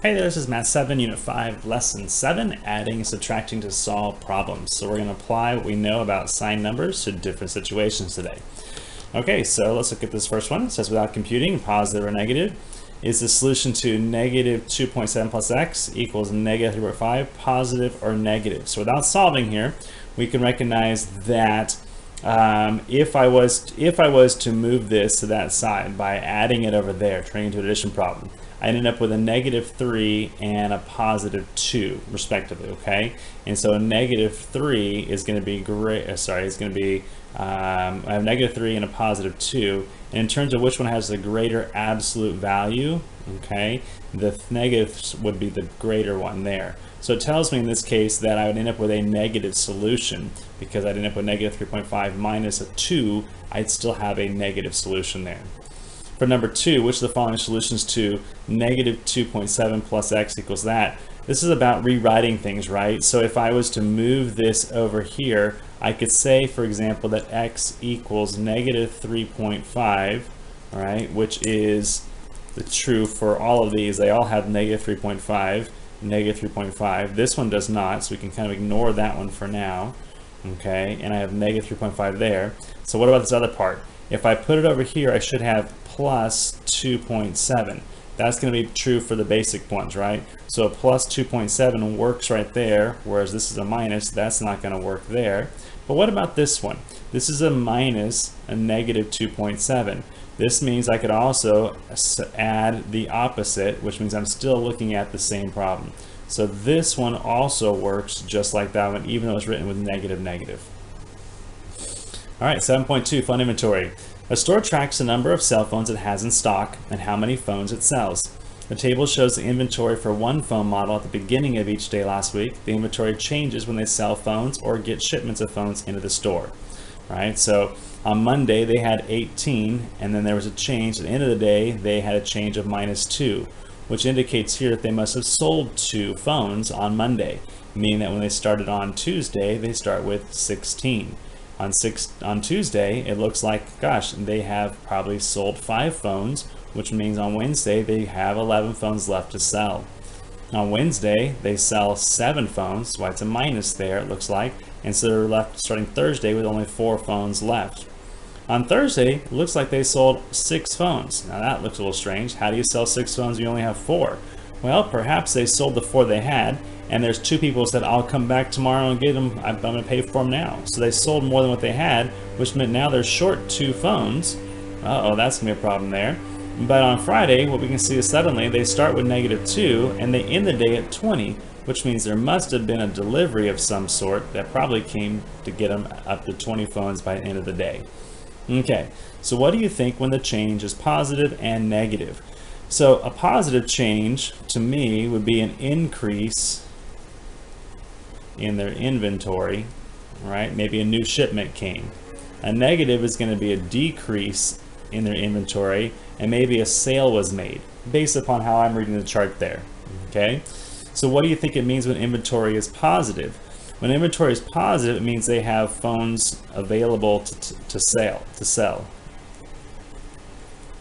Hey there, this is Math 7, Unit 5, Lesson 7, Adding and Subtracting to Solve Problems. So we're going to apply what we know about sign numbers to different situations today. Okay, so let's look at this first one. It says without computing, positive or negative, is the solution to negative 2.7 plus x equals negative 3.5, positive or negative? So without solving here, we can recognize that if I was to move this to that side by adding it over there, turning it into an addition problem, I ended up with a negative 3 and a positive 2 respectively, okay? And so a negative 3 is going to be I have negative 3 and a positive 2. And in terms of which one has the greater absolute value, okay, the negative would be the greater one there. So it tells me in this case that I would end up with a negative solution because I'd end up with negative 3.5 minus a 2, I'd still have a negative solution there. For number 2, which of the following solutions to negative 2.7 plus x equals that? This is about rewriting things, right? So if I was to move this over here, I could say, for example, that x equals negative 3.5, all right, which is true for all of these. They all have negative 3.5, negative 3.5. This one does not, so we can kind of ignore that one for now, okay? And I have negative 3.5 there. So what about this other part? If I put it over here, I should have plus 2.7. That's going to be true for the basic ones, right? So a plus 2.7 works right there, whereas this is a minus. That's not going to work there. But what about this one? This is a minus a negative 2.7. This means I could also add the opposite, which means I'm still looking at the same problem. So this one also works just like that one, even though it's written with negative negative. All right, 7.2, fund inventory. A store tracks the number of cell phones it has in stock and how many phones it sells. The table shows the inventory for one phone model at the beginning of each day last week. The inventory changes when they sell phones or get shipments of phones into the store. All right, so on Monday they had 18, and then there was a change. At the end of the day, they had a change of minus 2, which indicates here that they must have sold 2 phones on Monday, meaning that when they started on Tuesday, they start with 16. On Tuesday, it looks like, gosh, they have probably sold 5 phones, which means on Wednesday they have 11 phones left to sell. On Wednesday, they sell 7 phones, so it's a minus there, it looks like, and so they're left starting Thursday with only 4 phones left. On Thursday, it looks like they sold 6 phones. Now that looks a little strange. How do you sell 6 phones when you only have 4? Well, perhaps they sold the 4 they had, and there's 2 people who said, I'll come back tomorrow and get them, I'm going to pay for them now. So they sold more than what they had, which meant now they're short 2 phones. Uh-oh, that's going to be a problem there. But on Friday, what we can see is suddenly they start with negative 2, and they end the day at 20, which means there must have been a delivery of some sort that probably came to get them up to 20 phones by the end of the day. Okay, so what do you think when the change is positive and negative? So a positive change, to me, would be an increase in their inventory, right? Maybe a new shipment came. A negative is going to be a decrease in their inventory, and maybe a sale was made, based upon how I'm reading the chart there, okay? So what do you think it means when inventory is positive? When inventory is positive, it means they have phones available to sell.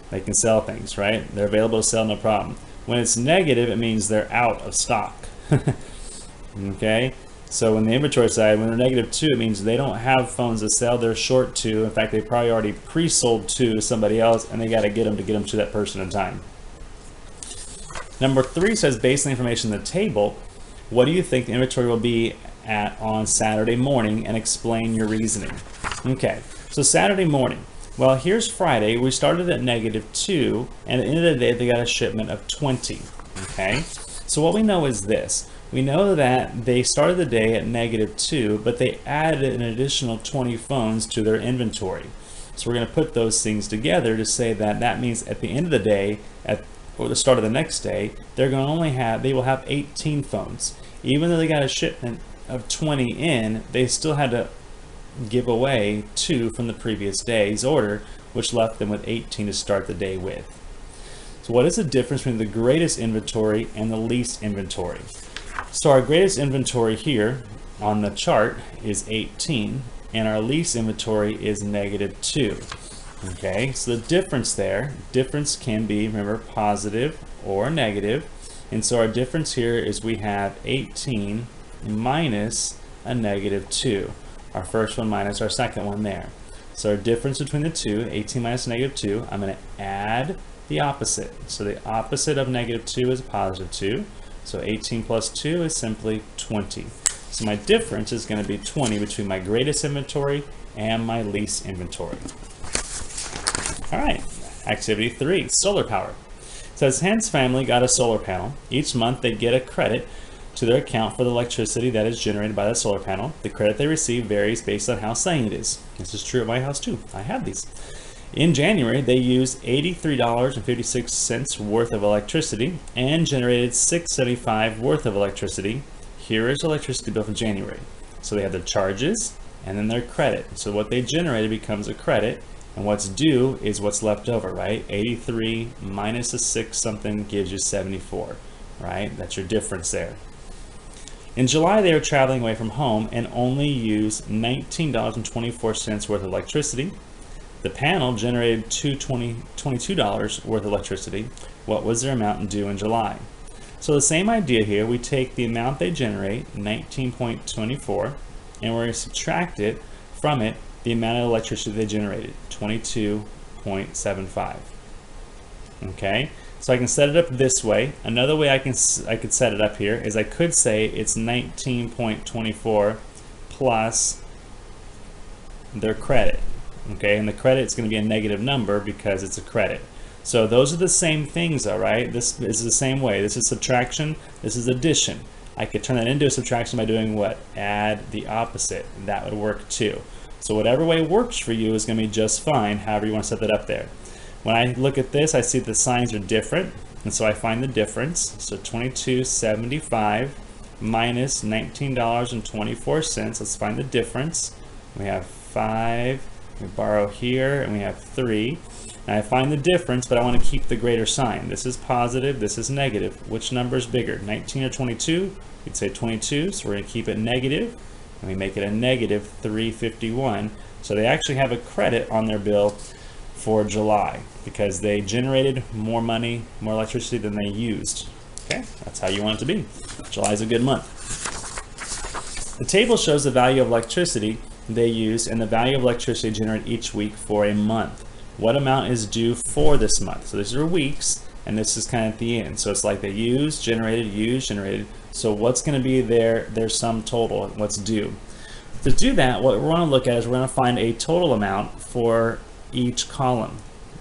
They can sell things, right? They're available to sell, no problem. When it's negative, it means they're out of stock. Okay? So when the inventory side, when they're negative 2, it means they don't have phones to sell, they're short 2. In fact, they probably already pre-sold 2 to somebody else, and they got to get them to that person in time. Number 3 says, based on the information in the table, what do you think the inventory will be at on Saturday morning, and explain your reasoning. Okay, so Saturday morning. Well, here's Friday. We started at negative 2, and at the end of the day, they got a shipment of 20. Okay, so what we know is this. We know that they started the day at negative 2, but they added an additional 20 phones to their inventory. So we're going to put those things together to say that that means at the end of the day, or the start of the next day, they will have 18 phones. Even though they got a shipment of 20 in, they still had to give away 2 from the previous day's order, which left them with 18 to start the day with. So what is the difference between the greatest inventory and the least inventory? So our greatest inventory here on the chart is 18, and our least inventory is negative 2. Okay, so the difference can be, remember, positive or negative. And so our difference here is we have 18 minus a negative 2. Our first one minus our second one there. So our difference between the two, 18 minus negative 2, I'm going to add the opposite. So the opposite of negative 2 is positive 2. So 18 plus 2 is simply 20. So my difference is going to be 20 between my greatest inventory and my least inventory. All right, activity 3, solar power. It says Hen's family got a solar panel. Each month they get a credit to their account for the electricity that is generated by the solar panel. The credit they receive varies based on how sunny it is. This is true at my house too. I have these. In January, they used $83.56 worth of electricity and generated $6.75 worth of electricity. Here is the electricity bill for January. So they have their charges and then their credit. So what they generated becomes a credit, and what's due is what's left over, right? 83 minus a 6 something gives you 74, right? That's your difference there. In July, they were traveling away from home and only used $19.24 worth of electricity. The panel generated $22 worth of electricity. What was their amount due in July? So the same idea here, we take the amount they generate, 19.24, and we're going to subtract it from it, the amount of electricity they generated, 22.75. Okay? So I can set it up this way. Another way I could set it up here is I could say it's 19.24 plus their credit. Okay, and the credit is going to be a negative number because it's a credit. So those are the same things, though, right? This is the same way. This is subtraction. This is addition. I could turn that into a subtraction by doing what? Add the opposite. That would work too. So whatever way works for you is going to be just fine, however you want to set that up there. When I look at this, I see the signs are different, and so I find the difference. So $22.75 minus $19.24. Let's find the difference. We have 5, we borrow here, and we have 3. And I find the difference, but I want to keep the greater sign. This is positive, this is negative. Which number is bigger, 19 or 22? You'd say 22, so we're going to keep it negative, and we make it a negative 351. So they actually have a credit on their bill for July because they generated more money, more electricity than they used. Okay, that's how you want it to be. July is a good month. The table shows the value of electricity they use and the value of electricity generated each week for a month. What amount is due for this month? So these are weeks, and this is kind of at the end. So it's like they used, generated. So what's going to be their sum total? What's due? To do that, what we want to look at is we're going to find a total amount for each column.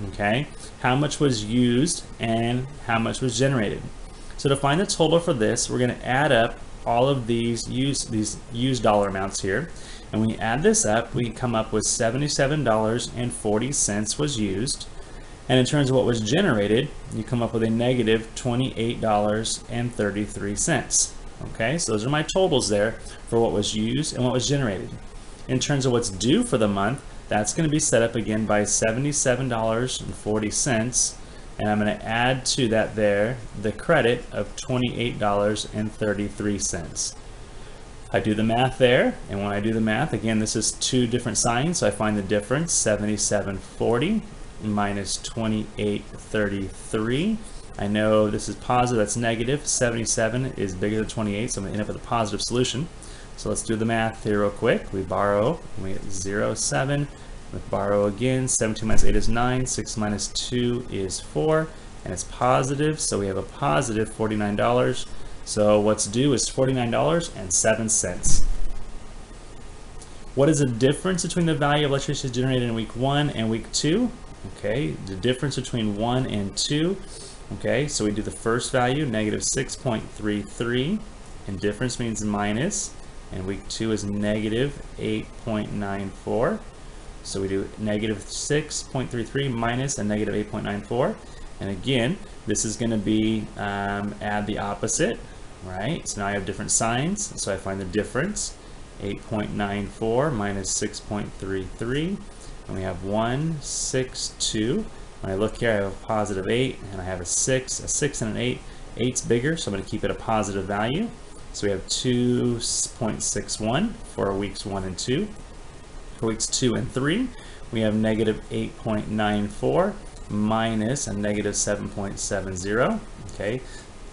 Okay, how much was used and how much was generated. So to find the total for this, we're going to add up all of these used dollar amounts here, and when we add this up, we come up with $77.40 was used, and in terms of what was generated, you come up with a negative $28.33. Okay, so those are my totals there for what was used and what was generated. In terms of what's due for the month, that's going to be set up again by $77.40, and I'm going to add to that there the credit of $28.33. I do the math there, and when I do the math, again, this is two different signs, so I find the difference, $77.40 minus $28.33. I know this is positive, that's negative. 77 is bigger than 28, so I'm going to end up with a positive solution. So let's do the math here real quick. We borrow, and we get 0.7. We borrow again, 17 minus 8 is 9, 6 minus 2 is 4, and it's positive, so we have a positive $49. So what's due is $49.07. What is the difference between the value of electricity generated in week 1 and week 2? Okay, the difference between 1 and 2. Okay, so we do the first value, negative 6.33, and difference means minus, and week 2 is negative 8.94. So we do negative 6.33 minus a negative 8.94. And again, this is going to be add the opposite, right? So now I have different signs, so I find the difference. 8.94 minus 6.33, and we have 162. When I look here, I have a positive 8, and I have a 6 and an 8. 8's bigger, so I'm going to keep it a positive value. So we have 2.61 for weeks 1 and 2. For weeks 2 and 3, we have negative 8.94 minus a negative 7.70. Okay,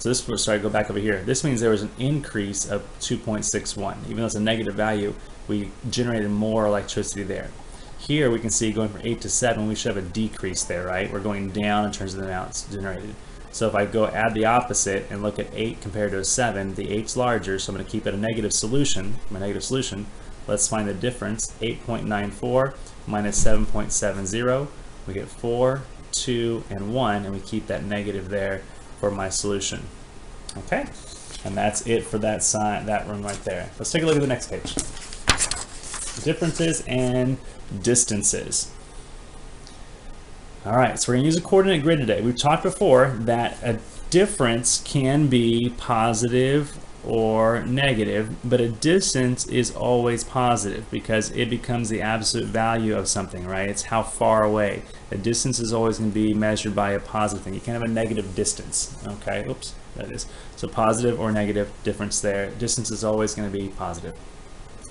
So this, sorry, go back over here. This means there was an increase of 2.61. Even though it's a negative value, we generated more electricity there. Here we can see going from 8 to 7, we should have a decrease there, right? We're going down in terms of the amounts generated. So if I go add the opposite and look at 8 compared to a 7, the 8's larger, so I'm going to keep it a negative solution, my negative solution. Let's find the difference. 8.94 minus 7.70. We get 4, 2, and 1, and we keep that negative there for my solution. Okay, and that's it for that sign, that one right there. Let's take a look at the next page. Differences and distances. All right, so we're going to use a coordinate grid today. We've talked before that a difference can be positive or negative, but a distance is always positive because it becomes the absolute value of something, right? It's how far away. A distance is always going to be measured by a positive thing. You can't have a negative distance, okay? Oops, that is. So positive or negative difference there. Distance is always going to be positive.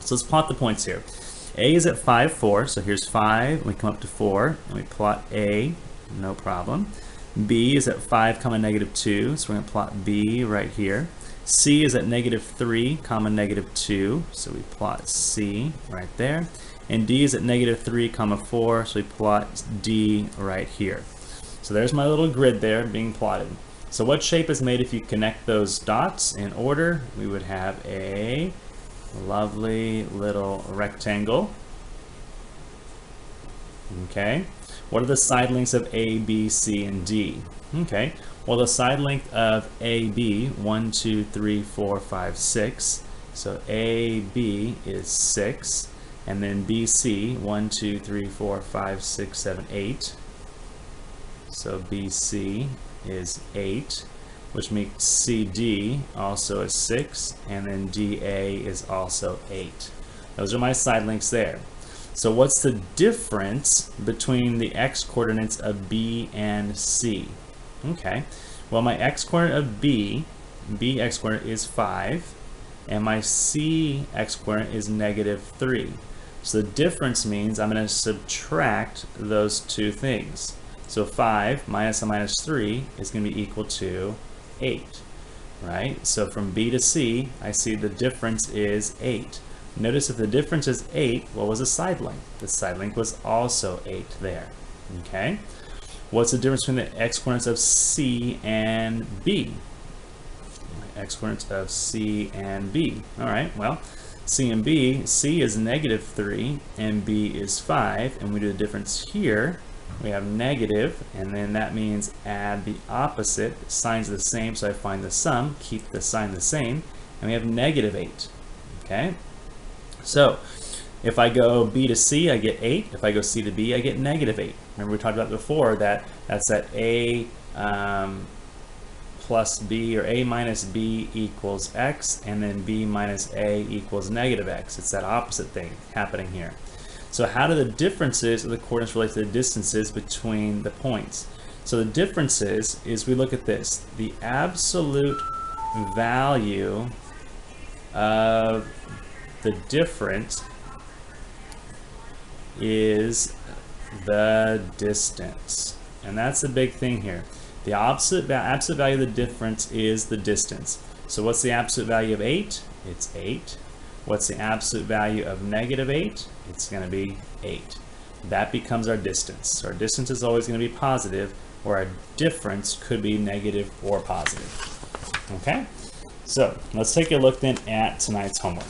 So let's plot the points here. A is at 5, 4, so here's 5, we come up to 4, and we plot A, no problem. B is at 5, comma negative 2, so we're going to plot B right here. C is at negative 3, comma negative 2, so we plot C right there. And D is at negative 3, comma 4, so we plot D right here. So there's my little grid there being plotted. So what shape is made if you connect those dots in order? We would have a lovely little rectangle. Okay, what are the side lengths of A, B, C, and D? Okay, well the side length of AB, 1, 2, 3, 4, 5, 6. So AB is 6, and then BC, 1, 2, 3, 4, 5, 6, 7, 8. So BC is 8. Which makes CD also is 6, and then DA is also 8. Those are my side lengths there. So what's the difference between the x coordinates of B and C? Okay, well my x coordinate of B x coordinate is 5, and my C x coordinate is negative 3. So the difference means I'm going to subtract those two things. So 5 minus a minus 3 is going to be equal to 8, right? So from B to C, I see the difference is 8. Notice if the difference is 8, what was the side length? The side length was also 8 there, okay? What's the difference between the x-coordinates of C and B? X-coordinates of C and B. All right, well, C and B, C is negative 3 and B is 5, and we do the difference here. We have negative, and then that means add the opposite. Signs are the same, so I find the sum, keep the sign the same, and we have negative 8. Okay? So, if I go B to C, I get 8. If I go C to B, I get negative 8. Remember we talked about before that that's that A plus B, or A minus B equals X, and then B minus A equals negative X. It's that opposite thing happening here. So how do the differences of the coordinates relate to the distances between the points? So the differences is, we look at this, the absolute value of the difference is the distance. And that's the big thing here. The absolute value of the difference is the distance. So what's the absolute value of 8? It's 8. What's the absolute value of negative 8? It's going to be 8. That becomes our distance. So our distance is always going to be positive, or our difference could be negative or positive. Okay? So let's take a look then at tonight's homework.